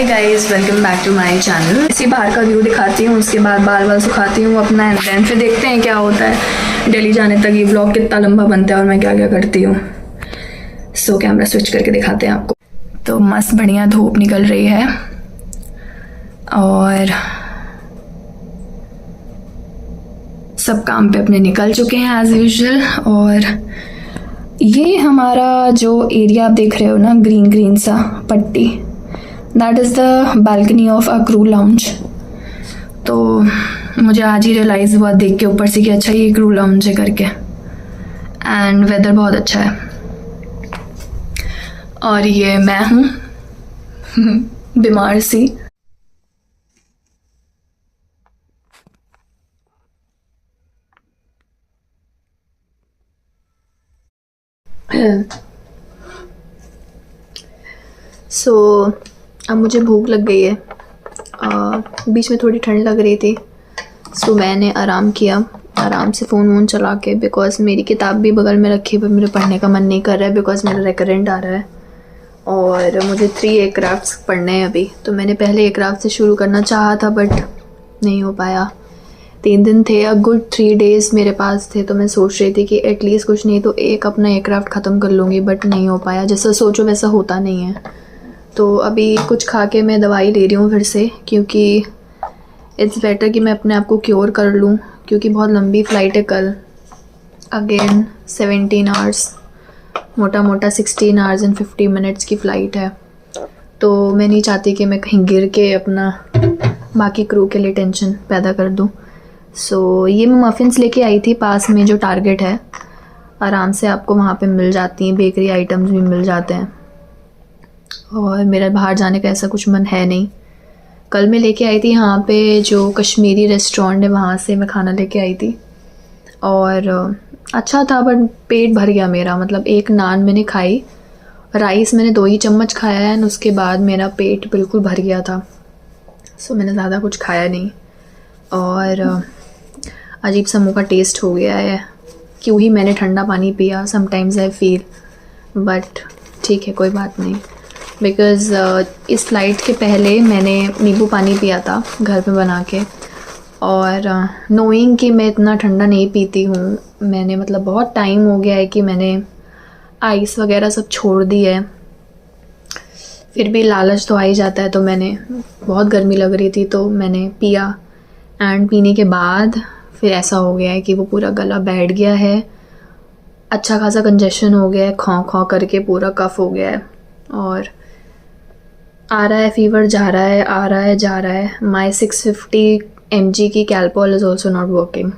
Hi guys, welcome back to my channel. इसी बाहर का व्यू दिखाती हूँ, उसके बाद बाल सुखाती हूँ अपना एंड देन फिर देखते हैं क्या होता है। दिल्ली जाने तक ये ब्लॉग कितना लंबा बनता है और मैं क्या क्या करती हूँ। सो कैमरा स्विच करके दिखाते हैं आपको। तो मस्त बढ़िया धूप निकल रही है और सब काम पे अपने निकल चुके हैं एज यूजुअल। और ये हमारा जो एरिया आप देख रहे हो ना, ग्रीन ग्रीन सा पट्टी, that is the balcony of a crew lounge. तो मुझे आज ही रियलाइज़ हुआ देख के ऊपर से कि अच्छा ये क्रू लाउंज है करके। एंड वेदर बहुत अच्छा है। और ये मैं हूँ बीमार सी। अब मुझे भूख लग गई है। बीच में थोड़ी ठंड लग रही थी, सो मैंने आराम किया, आराम से फ़ोन वोन चला के, बिकॉज मेरी किताब भी बगल में रखी है पर मेरे पढ़ने का मन नहीं कर रहा है बिकॉज मेरा रेकरेंट आ रहा है और मुझे 3 एयरक्राफ्ट्स पढ़ने हैं अभी। तो मैंने पहले एयरक्राफ्ट से शुरू करना चाहा था बट नहीं हो पाया। 3 दिन थे, अ गुड 3 डेज़ मेरे पास थे, तो मैं सोच रही थी कि एटलीस्ट कुछ नहीं तो एक अपना एयरक्राफ्ट ख़त्म कर लूँगी, बट नहीं हो पाया। जैसा सोचो वैसा होता नहीं है। तो अभी कुछ खा के मैं दवाई ले रही हूँ फिर से, क्योंकि इट्स बेटर कि मैं अपने आप को क्योर कर लूँ, क्योंकि बहुत लंबी फ़्लाइट है कल। अगेन 17 आवर्स, मोटा मोटा 16 आवर्स एंड 50 मिनट्स की फ़्लाइट है। तो मैं नहीं चाहती कि मैं कहीं गिर के अपना बाकी क्रू के लिए टेंशन पैदा कर दूँ। सो ये मैं मफ़िन्स लेके आई थी, पास में जो टारगेट है आराम से आपको वहाँ पे मिल जाती हैं, बेकरी आइटम्स भी मिल जाते हैं। और मेरा बाहर जाने का ऐसा कुछ मन है नहीं। कल मैं लेके आई थी यहाँ पे जो कश्मीरी रेस्टोरेंट है, वहाँ से मैं खाना लेके आई थी और अच्छा था, बट पेट भर गया मेरा। मतलब एक नान मैंने खाई, राइस मैंने 2 ही चम्मच खाया है और उसके बाद मेरा पेट बिल्कुल भर गया था। सो मैंने ज़्यादा कुछ खाया नहीं और अजीब सा मुँह का टेस्ट हो गया है। क्यों ही मैंने ठंडा पानी पिया, समटाइम्स आई फील, बट ठीक है कोई बात नहीं। बिकॉज़ इस फ़्लाइट के पहले मैंने नींबू पानी पिया था घर पे बना के, और नोइंग कि मैं इतना ठंडा नहीं पीती हूँ, मैंने मतलब बहुत टाइम हो गया है कि मैंने आइस वगैरह सब छोड़ दी है, फिर भी लालच तो आ ही जाता है। तो मैंने, बहुत गर्मी लग रही थी तो मैंने पिया, एंड पीने के बाद फिर ऐसा हो गया है कि वो पूरा गला बैठ गया है, अच्छा खासा कंजेशन हो गया है, खौं खौं करके पूरा कफ हो गया है और आ रहा है फीवर, जा रहा है, आ रहा है, जा रहा है। माई 650 mg की Calpol is also not working.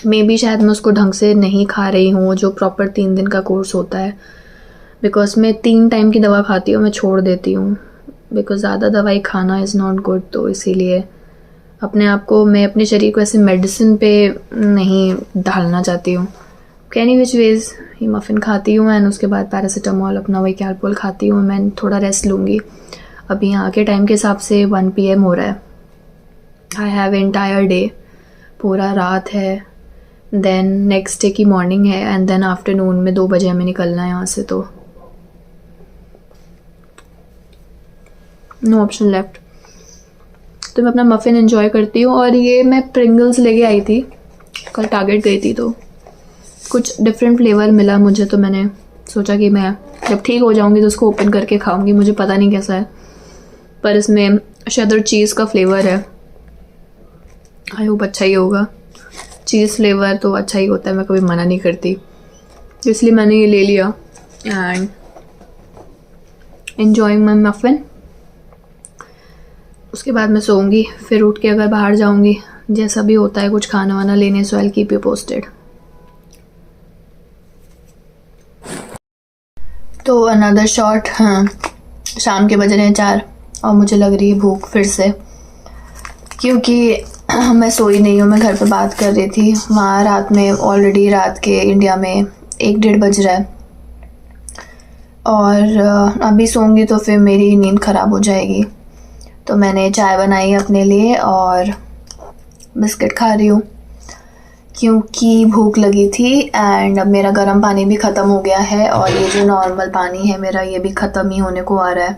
Maybe शायद मैं उसको ढंग से नहीं खा रही हूँ, जो प्रॉपर 3 दिन का कोर्स होता है। बिकॉज मैं 3 टाइम की दवा खाती हूँ, मैं छोड़ देती हूँ बिकॉज ज़्यादा दवाई खाना इज़ नॉट गुड। तो इसीलिए अपने आप को, मैं अपने शरीर को ऐसे मेडिसिन पे नहीं ढालना चाहती हूँ। कैनी विच वेज़ ये मफ़िन खाती हूँ एंड उसके बाद पैरासीटामोल अपना वही कैल्पोल खाती हूँ। मैं थोड़ा रेस्ट लूँगी। अभी यहाँ के टाइम के हिसाब से 1 PM हो रहा है। आई हैव एंटायर डे, पूरा रात है, देन नेक्स्ट डे की मॉर्निंग है एंड देन आफ्टरनून में 2 बजे हमें निकलना है यहाँ से। तो नो ऑप्शन लेफ्ट। तो मैं अपना मफ़िन एंजॉय करती हूँ। और ये मैं प्रिंगल्स लेके आई थी, कल टारगेट गई थी तो कुछ डिफरेंट फ्लेवर मिला मुझे, तो मैंने सोचा कि मैं जब ठीक हो जाऊंगी तो उसको ओपन करके खाऊंगी। मुझे पता नहीं कैसा है, पर इसमें शेदर चीज़ का फ्लेवर है। आई होप अच्छा ही होगा। चीज़ फ्लेवर तो अच्छा ही होता है, मैं कभी मना नहीं करती, इसलिए मैंने ये ले लिया एंड एन्जॉइंग माई मफ़िन। उसके बाद मैं सोऊंगी, फिर उठ के अगर बाहर जाऊंगी, जैसा भी होता है कुछ खाना वाना लेने, so I will keep you posted. तो अनदर शॉट। हाँ, शाम के बज रहे हैं 4 और मुझे लग रही है भूख फिर से, क्योंकि मैं सोई नहीं हूँ। मैं घर पे बात कर रही थी, वहाँ रात में ऑलरेडी रात के इंडिया में 1-1:30 बज रहा है और अभी सोऊंगी तो फिर मेरी नींद ख़राब हो जाएगी। तो मैंने चाय बनाई अपने लिए और बिस्किट खा रही हूँ क्योंकि भूख लगी थी। एंड अब मेरा गर्म पानी भी ख़त्म हो गया है और ये जो नॉर्मल पानी है मेरा, ये भी ख़त्म ही होने को आ रहा है।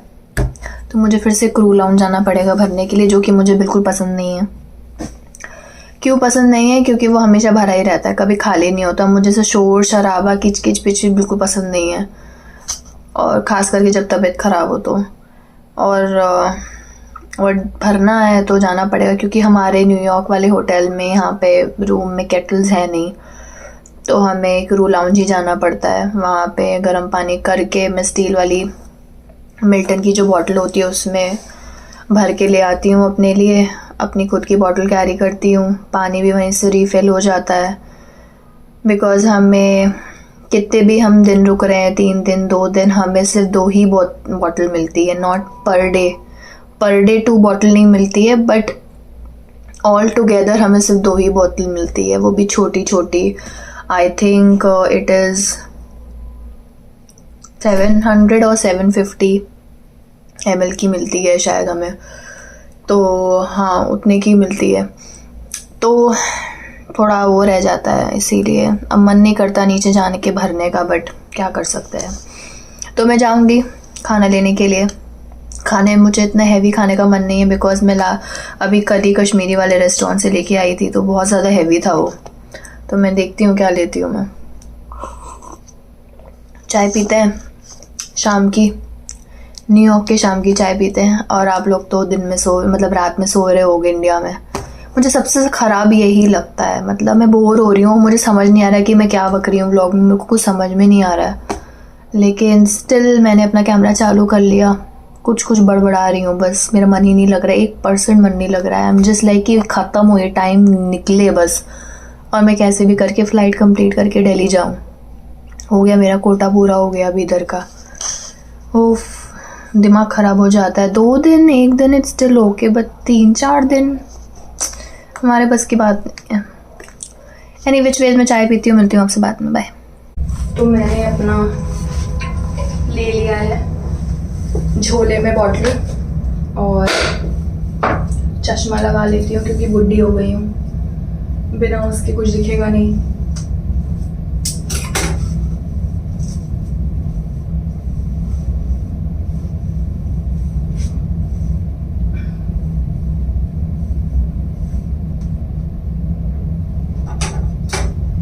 तो मुझे फिर से क्रू लाउंज जाना पड़ेगा भरने के लिए, जो कि मुझे बिल्कुल पसंद नहीं है। क्यों पसंद नहीं है? क्योंकि वो हमेशा भरा ही रहता है, कभी खाली नहीं होता। मुझे से शोर शराबा किच किच पिच बिल्कुल पसंद नहीं है, और ख़ास करके जब तबीयत ख़राब हो तो। और भरना है तो जाना पड़ेगा, क्योंकि हमारे न्यूयॉर्क वाले होटल में यहाँ पे रूम में केटल्स है नहीं, तो हमें क्रू लाउंज ही जाना पड़ता है। वहाँ पे गर्म पानी करके मैं स्टील वाली मिल्टन की जो बॉटल होती है उसमें भर के ले आती हूँ अपने लिए। अपनी खुद की बॉटल कैरी करती हूँ, पानी भी वहीं से रीफ़िल हो जाता है। बिकॉज़ हमें कितने भी हम दिन रुक रहे हैं, 3 दिन 2 दिन, हमें सिर्फ 2 ही बॉटल मिलती है, नॉट पर डे 2 बॉटल नहीं मिलती है, बट ऑल टुगेदर हमें सिर्फ 2 ही बॉटल मिलती है, वो भी छोटी छोटी। आई थिंक इट इज़ 700 और 750 ml की मिलती है शायद हमें, तो हाँ उतने की मिलती है। तो थोड़ा वो रह जाता है, इसीलिए अब मन नहीं करता नीचे जाने के भरने का, बट क्या कर सकते हैं। तो मैं जाऊंगी खाना लेने के लिए। खाने मुझे इतना हैवी खाने का मन नहीं है, बिकॉज़ मैं अभी कल ही कश्मीरी वाले रेस्टोरेंट से लेके आई थी, तो बहुत ज़्यादा हैवी था वो। तो मैं देखती हूँ क्या लेती हूँ मैं। चाय पीते हैं शाम की, न्यूयॉर्क के शाम की चाय पीते हैं। और आप लोग तो दिन में मतलब रात में सो रहे होगे इंडिया में। मुझे सबसे ख़राब यही लगता है, मतलब मैं बोर हो रही हूँ, मुझे समझ नहीं आ रहा है कि मैं क्या बक रही हूँ व्लॉग में, मेरे को कुछ समझ में नहीं आ रहा है। लेकिन स्टिल मैंने अपना कैमरा चालू कर लिया, कुछ बड़बड़ा रही हूँ, बस मेरा मन ही नहीं लग रहा है, 1% मन नहीं लग रहा है। आई एम जस्ट लाइक कि ख़त्म हो, ये टाइम निकले बस, और मैं कैसे भी करके फ़्लाइट कंप्लीट करके दिल्ली जाऊँ। हो गया मेरा कोटा पूरा हो गया अभी इधर का। उफ, दिमाग ख़राब हो जाता है। 2 दिन 1 दिन इट्स स्टिल ओके, बट 3-4 दिन हमारे बस की बात नहीं है। एनी विच वेज मैं चाय पीती हूँ, मिलती हूँ आपसे बाद में, बाय। तो मैंने अपना ले लिया है झोले में बॉटल, और चश्मा लगा लेती हूँ क्योंकि बुढ़ी हो गई हूँ, बिना उसके कुछ दिखेगा नहीं।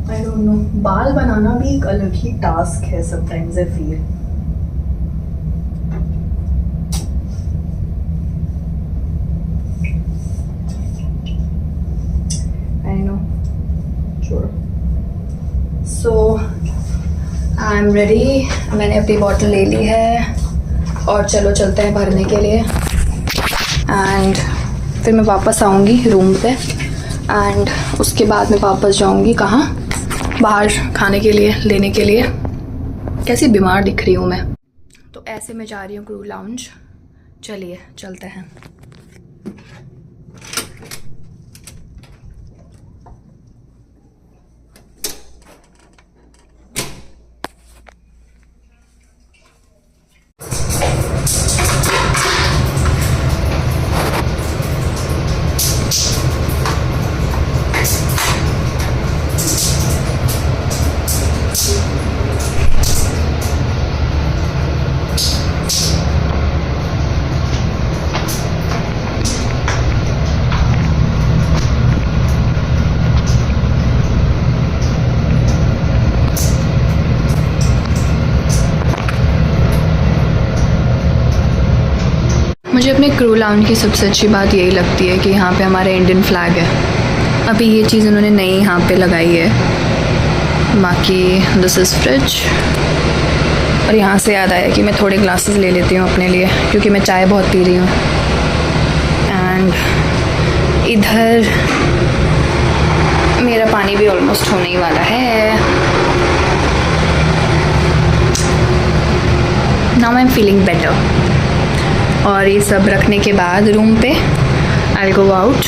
आई डोंट नो, बाल बनाना भी एक अलग ही टास्क है sometimes I feel. So I am ready, मैंने अपनी बॉटल ले ली है, और चलो चलते हैं भरने के लिए। एंड फिर मैं वापस आऊँगी रूम पे, एंड उसके बाद मैं वापस जाऊँगी कहाँ, बाहर खाने के लिए, लेने के लिए। कैसी बीमार दिख रही हूँ मैं। तो ऐसे मैं जा रही हूँ क्रू लाउंज। चलिए चलते हैं। मुझे अपने क्रू लाउंज की सबसे अच्छी बात यही लगती है कि यहाँ पे हमारा इंडियन फ्लैग है। अभी ये चीज़ उन्होंने नई यहाँ पे लगाई है। बाकी दिस इज़ फ्रिज। और यहाँ से याद आया कि मैं थोड़े ग्लासेस ले लेती हूँ अपने लिए, क्योंकि मैं चाय बहुत पी रही हूँ। एंड इधर मेरा पानी भी ऑलमोस्ट होने ही वाला है। Now I am feeling better. और ये सब रखने के बाद रूम पे आई गो आउट,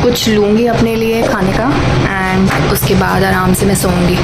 कुछ लूँगी अपने लिए खाने का, एंड उसके बाद आराम से मैं सोऊंगी।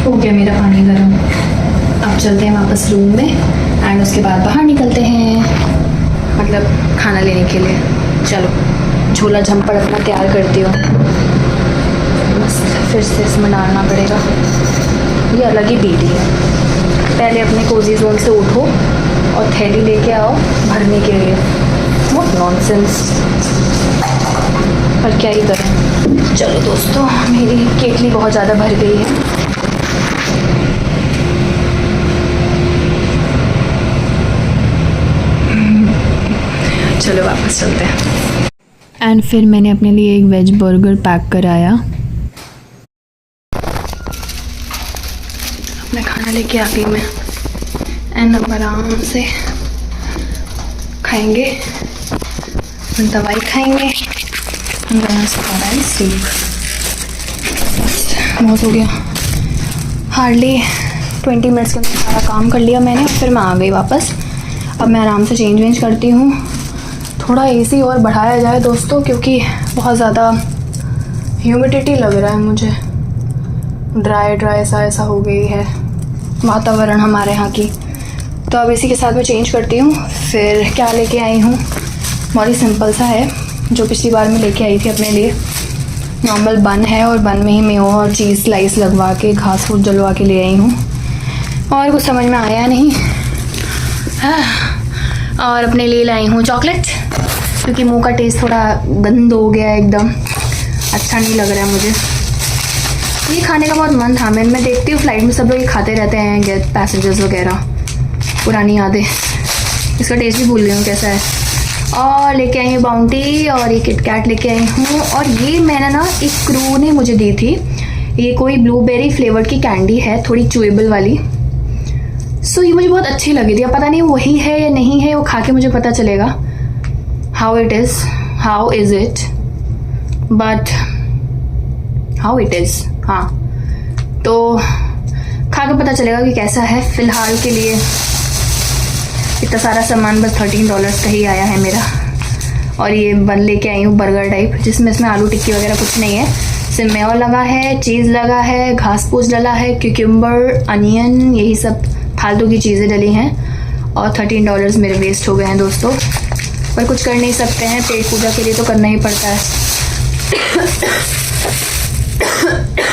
हो गया मेरा पानी गर्म। अब चलते हैं वापस रूम में एंड उसके बाद बाहर निकलते हैं, मतलब खाना लेने के लिए। चलो झोला झंपड़ अपना तैयार करती हूँ, बस फिर से इसमें डालना पड़ेगा। ये अलग ही बीटी है। पहले अपने कोजी जोन से उठो और थैली लेके आओ भरने के लिए। व्हाट नॉनसेंस, पर क्या ही करें। चलो दोस्तों, मेरी केटली बहुत ज़्यादा भर गई है। चलो वापस चलते हैं। एंड फिर मैंने अपने लिए एक वेज बर्गर पैक कराया। अपना खाना लेके आ गई मैं एंड अब आराम से खाएंगे, दवाई खाएंगे। बहुत हो गया, हार्डली 20 मिनट्स के अंदर सारा काम कर लिया मैंने। फिर मैं आ गई वापस। अब मैं आराम से चेंज वेंज करती हूँ। थोड़ा एसी और बढ़ाया जाए दोस्तों, क्योंकि बहुत ज़्यादा ह्यूमिडिटी लग रहा है मुझे। ड्राई सा ऐसा हो गई है वातावरण हमारे यहाँ की। तो अब इसी के साथ मैं चेंज करती हूँ। फिर क्या लेके आई हूँ, बहुत ही सिंपल सा है जो पिछली बार मैं लेके आई थी अपने लिए। नॉर्मल बन है और बन में ही मेयो और चीज़ स्लाइस लगवा के घास फूस जलवा के ले आई हूँ। और कुछ समझ में आया नहीं। और अपने लिए लाई हूँ चॉकलेट, क्योंकि मुंह का टेस्ट थोड़ा गंद हो गया है, एकदम अच्छा नहीं लग रहा है मुझे। ये खाने का बहुत मन था। मैं देखती हूँ फ्लाइट में सब लोग ये खाते रहते हैं, गेस्ट पैसेंजर्स वगैरह। पुरानी यादें, इसका टेस्ट भी भूल गई हूँ कैसा है। और लेके आई हूँ बाउंटी और ये किटकैट लेके आई हूँ। और ये मैंने ना एक क्रू ने मुझे दी थी। ये कोई ब्लूबेरी फ्लेवर की कैंडी है, थोड़ी च्यूएबल वाली। सो ये मुझे बहुत अच्छी लगी थी। अब पता नहीं वही है या नहीं है, वो खा के मुझे पता चलेगा हाउ इट इज़। हाँ, तो खा के पता चलेगा कि कैसा है। फ़िलहाल के लिए इतना सारा सामान बस $13 का ही आया है मेरा। और ये बन लेके आई हूँ बर्गर टाइप, जिसमें इसमें आलू टिक्की वगैरह कुछ नहीं है। सिर्फ मेयो लगा है, चीज़ लगा है, घास फूस डला है, क्यूकम्बर, अनियन, यही सब फालतू की चीज़ें डली हैं। और $13 मेरे वेस्ट हो गए हैं दोस्तों। पर कुछ कर नहीं सकते हैं, पेट पूजा के लिए तो करना ही पड़ता है।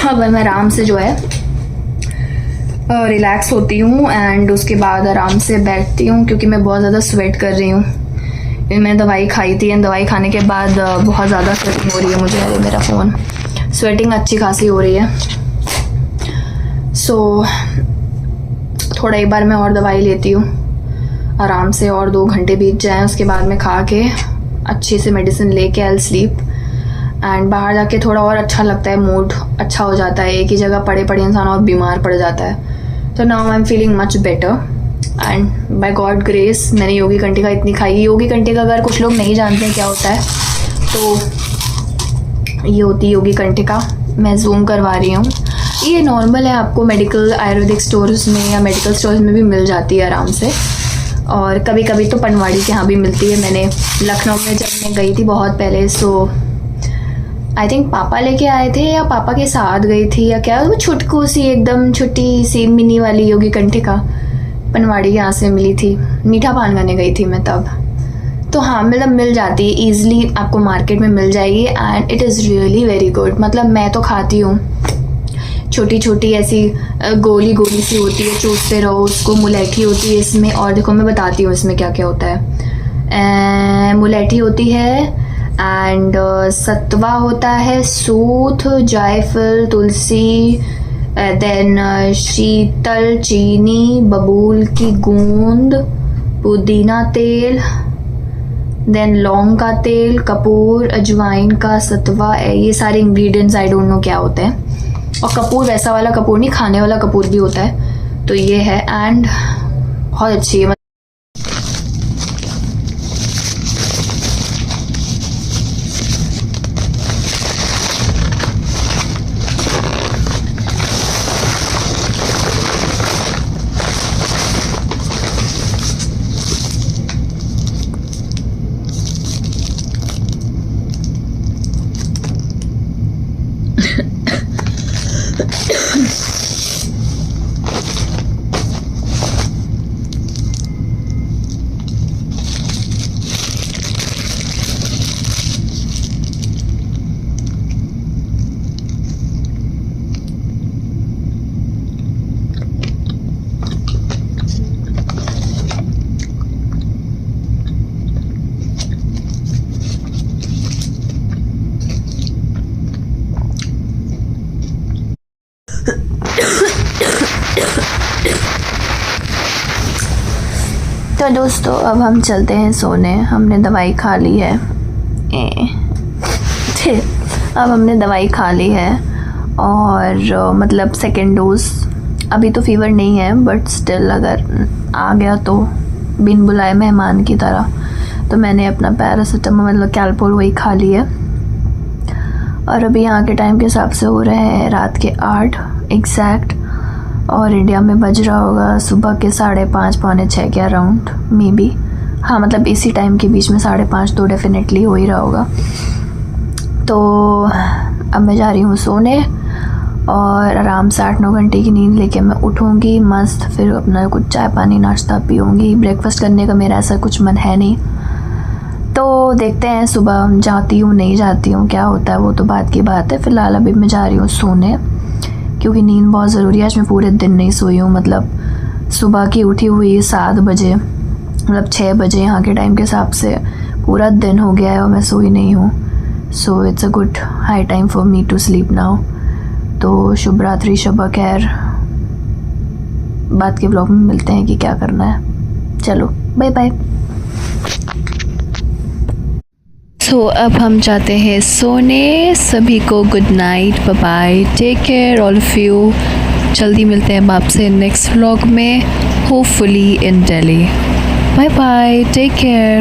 अब मैं आराम से जो है रिलैक्स होती हूँ एंड उसके बाद आराम से बैठती हूँ, क्योंकि मैं बहुत ज़्यादा स्वेट कर रही हूँ। मैंने दवाई खाई थी एंड दवाई खाने के बाद बहुत ज़्यादा स्वेटिंग हो रही है मुझे। अरे मेरा फ़ोन, स्वेटिंग अच्छी खासी हो रही है। सो थोड़ा एक बार मैं और दवाई लेती हूँ आराम से, और 2 घंटे बीत जाएँ उसके बाद मैं खा के अच्छे से मेडिसिन लेके आई स्लीप। एंड बाहर जाके थोड़ा और अच्छा लगता है, मूड अच्छा हो जाता है। एक ही जगह पड़े पड़े इंसान और बीमार पड़ जाता है। तो now I am feeling much better and by God grace मैंने योगी कंटिका इतनी खाई। योगी कंटिका अगर कुछ लोग नहीं जानते हैं क्या होता है, तो ये होती है योगी कंटिका। मैं जूम करवा रही हूँ। ये नॉर्मल है, आपको मेडिकल आयुर्वेदिक स्टोर्स में या मेडिकल स्टोर्स में भी मिल जाती है आराम से। और कभी कभी तो पनवाड़ी के यहाँ भी मिलती है। मैंने लखनऊ में जब मैं गई थी बहुत पहले, सो आई थिंक पापा लेके आए थे या पापा के साथ गई थी या क्या, वो छुटकू सी एकदम छोटी सी मिनी वाली योगी कंटिका पनवाड़ी के यहाँ से मिली थी। मीठा पान खाने गई थी मैं तब। तो हाँ, मतलब मिल जाती है ईजिली, आपको मार्केट में मिल जाएगी and it is really very good. मतलब मैं तो खाती हूँ, छोटी छोटी ऐसी गोली गोली सी होती है, चूसते रहो उसको। मुलैठी होती है इसमें, और देखो मैं बताती हूँ इसमें क्या क्या होता है। मुलैठी होती है एंड सत्वा होता है, सूठ, जायफल, तुलसी, देन शीतल, चीनी, बबूल की गूंद, पुदीना तेल, देन लौंग का तेल, कपूर, अजवाइन का सत्वा। ये सारे इंग्रेडिएंट्स आई डोंट नो क्या होते हैं। और कपूर वैसा वाला कपूर नहीं, खाने वाला कपूर भी होता है। तो ये है एंड बहुत अच्छी है। तो दोस्तों अब हम चलते हैं सोने। हमने दवाई खा ली है। अब हमने दवाई खा ली है और मतलब सेकेंड डोज। अभी तो फीवर नहीं है बट स्टिल अगर आ गया तो बिन बुलाए मेहमान की तरह। तो मैंने अपना पैरासीटामोल मतलब कैलपोल वही खा ली है। और अभी यहाँ के टाइम के हिसाब से हो रहे हैं रात के 8 एग्जैक्ट, और इंडिया में बज रहा होगा सुबह के 5:30 पौने 6 के अराउंड मे बी। हाँ मतलब इसी टाइम के बीच में 5:30 तो डेफिनेटली हो ही रहा होगा। तो अब मैं जा रही हूँ सोने और आराम से 8-9 घंटे की नींद लेके मैं उठूँगी मस्त। फिर अपना कुछ चाय पानी नाश्ता पीऊँगी। ब्रेकफास्ट करने का मेरा ऐसा कुछ मन है नहीं, तो देखते हैं सुबह जाती हूँ नहीं जाती हूँ क्या होता है, वो तो बात की बात है। फ़िलहाल अभी मैं जा रही हूँ सोने क्योंकि नींद बहुत ज़रूरी है। आज मैं पूरे दिन नहीं सोई हूँ, मतलब सुबह की उठी हुई 7 बजे, मतलब 6 बजे यहाँ के टाइम के हिसाब से पूरा दिन हो गया है और मैं सोई नहीं हूँ। So it's a good high time for me to sleep now. तो शुभ रात्रि, शब खैर। बाद के ब्लॉग में मिलते हैं कि क्या करना है। चलो बाय बाय। तो अब हम जाते हैं सोने। सभी को good night, bye bye, take care all of you. जल्दी मिलते हैं आपसे नेक्स्ट व्लॉग में, hopefully in Delhi. Bye bye, take care.